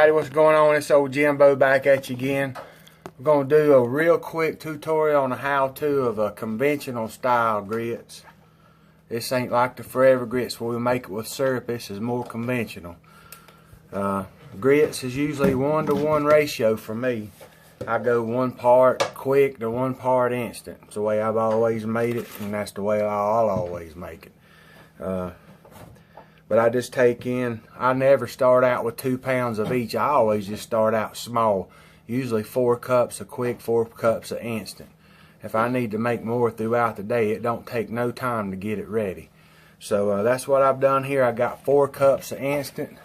everybody, what's going on? It's old Jimbo back at you again. We're going to do a real quick tutorial on a how-to of a conventional style grits. This ain't like the forever grits where we make it with syrup. This is more conventional. Grits is usually 1-to-1 ratio for me. I go 1 part quick to 1 part instant. It's the way I've always made it, and that's the way I'll always make it. But I just take in, I never start out with 2 pounds of each. I always just start out small. Usually 4 cups of quick, 4 cups of instant. If I need to make more throughout the day, it don't take no time to get it ready. So that's what I've done here. I got 4 cups of instant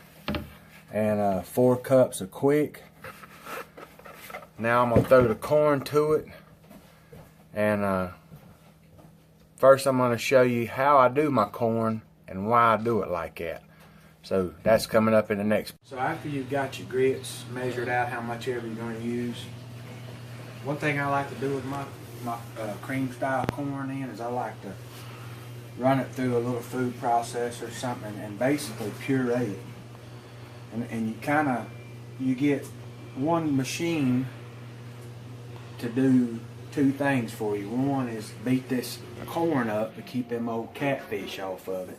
and 4 cups of quick. Now I'm going to throw the corn to it. And first I'm going to show you how I do my corn and why I do it like that. So that's coming up in the next. So after you've got your grits measured out how much ever you're going to use, one thing I like to do with my cream style corn is I like to run it through a little food processor or something and basically puree it. And you get one machine to do 2 things for you. One is beat this corn up to keep them old catfish off of it.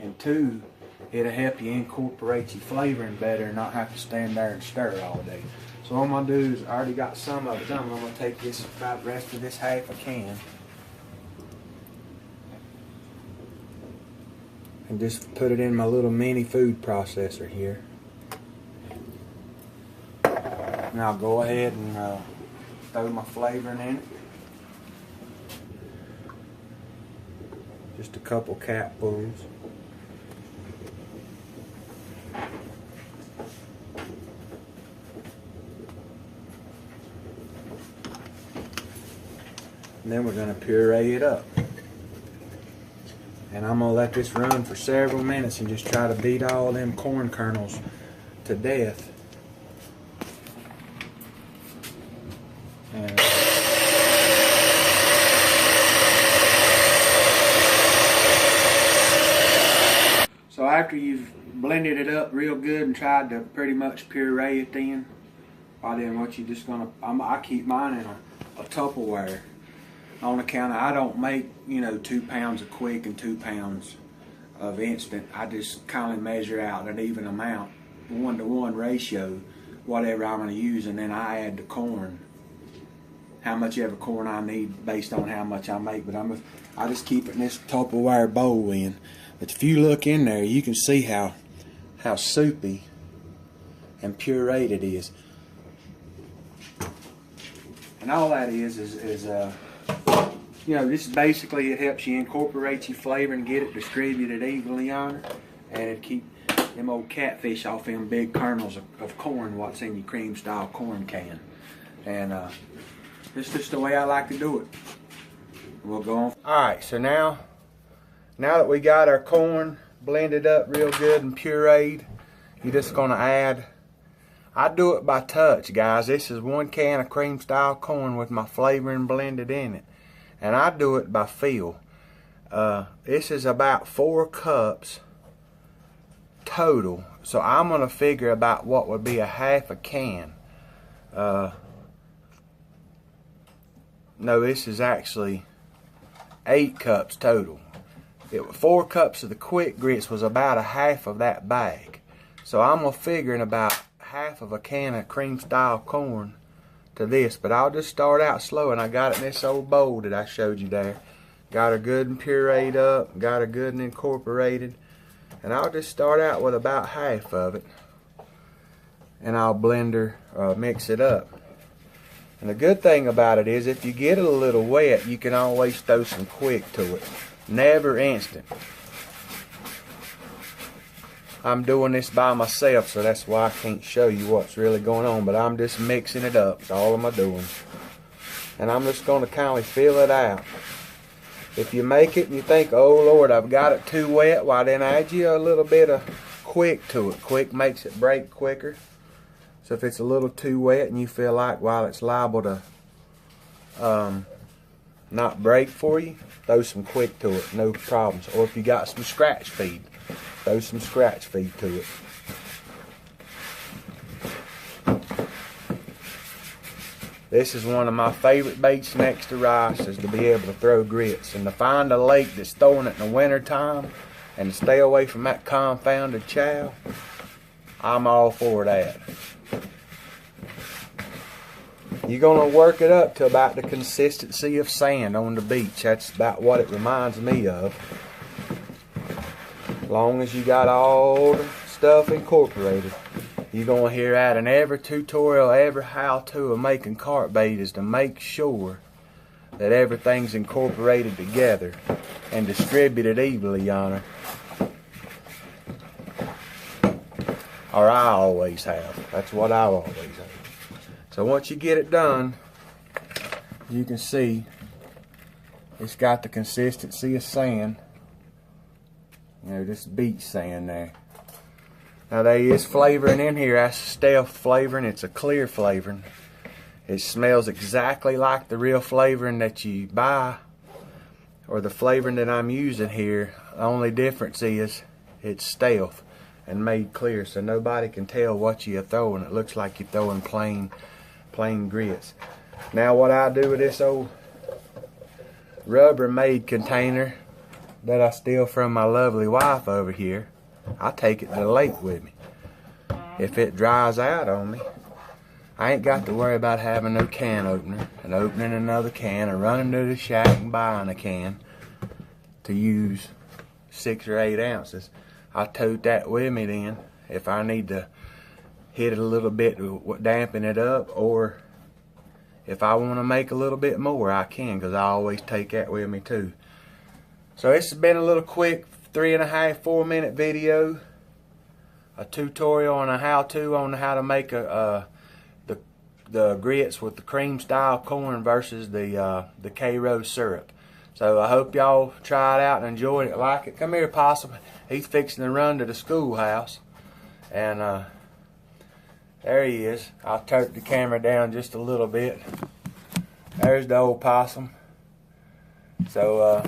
And 2, it'll help you incorporate your flavoring better and not have to stand there and stir all day. So what I'm going to do is, I already got some of it done. I'm going to take this, about the rest of this half a can, and just put it in my little mini food processor here. And I'll go ahead and throw my flavoring in it. Just a couple capfuls. And then we're going to puree it up. And I'm going to let this run for several minutes and just try to beat all them corn kernels to death. And so after you've blended it up real good and tried to pretty much puree it then what you just going to, I keep mine in a Tupperware. On account of I don't make, 2 pounds of quick and 2 pounds of instant. I just kind of measure out an even amount, 1-to-1 ratio, whatever I'm going to use, and then I add the corn, how much ever corn I need based on how much I make. But I just keep it in this Tupperware bowl in. But if you look in there, you can see how soupy and pureed it is. And all that is this basically, it helps you incorporate your flavor and get it distributed evenly on it, and it keep them old catfish off them big kernels of corn what's in your cream style corn can. And this is just the way I like to do it. We'll go on. Alright, so now that we got our corn blended up real good and pureed, you're just going to add, I do it by touch, guys. This is 1 can of cream style corn with my flavoring blended in it. And I do it by feel. This is about 4 cups total. So I'm going to figure about what would be a half a can. No, this is actually 8 cups total. 4 cups of the quick grits was about a half of that bag. So I'm going to figure in about half of a can of cream style corn to this, but I'll just start out slow. And I got it in this old bowl that I showed you there. Got her good and pureed up, got her good and incorporated, and I'll just start out with about half of it, and I'll mix it up. And the good thing about it is, if you get it a little wet, you can always throw some quick to it. Never instant. I'm doing this by myself, so that's why I can't show you what's really going on, but I'm just mixing it up. That's all I'm doing. And I'm just going to kind of feel it out. If you make it and you think, oh Lord, I've got it too wet, why then add you a little bit of quick to it. Quick makes it break quicker. So if it's a little too wet and you feel like while it's liable to not break for you, throw some quick to it, no problems. Or if you got some scratch feed, throw some scratch feed to it. This is one of my favorite baits next to rice, is to be able to throw grits. And to find a lake that's throwing it in the winter time and to stay away from that confounded chow, I'm all for that. You're going to work it up to about the consistency of sand on the beach. That's about what it reminds me of. As long as you got all the stuff incorporated. You're going to hear that in every tutorial, every how-to of making carp bait, is to make sure that everything's incorporated together and distributed evenly, yonder. Or I always have. That's what I always have. So once you get it done, you can see it's got the consistency of sand. You know, this beach sand there. Now there is flavoring in here. That's stealth flavoring. It's a clear flavoring. It smells exactly like the real flavoring that you buy, or the flavoring that I'm using here. The only difference is it's stealth and made clear, so nobody can tell what you're throwing. It looks like you're throwing plain grits. Now what I do with this old Rubbermaid container that I steal from my lovely wife over here, I take it to the lake with me. If it dries out on me, I ain't got to worry about having no can opener and opening another can or running to the shack and buying a can to use 6 or 8 ounces. I tote that with me then if I need to hit it a little bit to dampen it up, or if I want to make a little bit more, I can, because I always take that with me too. So this has been a little quick 3.5–4 minute video, a tutorial on a how-to on how to make the grits with the cream style corn versus the K-Rose syrup. So I hope y'all try it out and enjoyed it, like it. Come here, Possum. He's fixing to run to the schoolhouse, and there he is. I'll turn the camera down just a little bit. There's the old Possum. So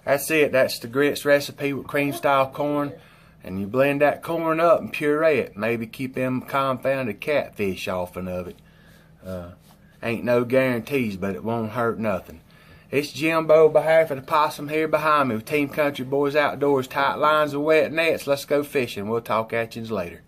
that's it. That's the grits recipe with cream style corn. And you blend that corn up and puree it. Maybe keep them confounded catfish off of it. Ain't no guarantees, but it won't hurt nothing. It's Jimbo, behalf of the Possum here behind me with Team Country Boys Outdoors. Tight lines and wet nets. Let's go fishing. We'll talk at you later.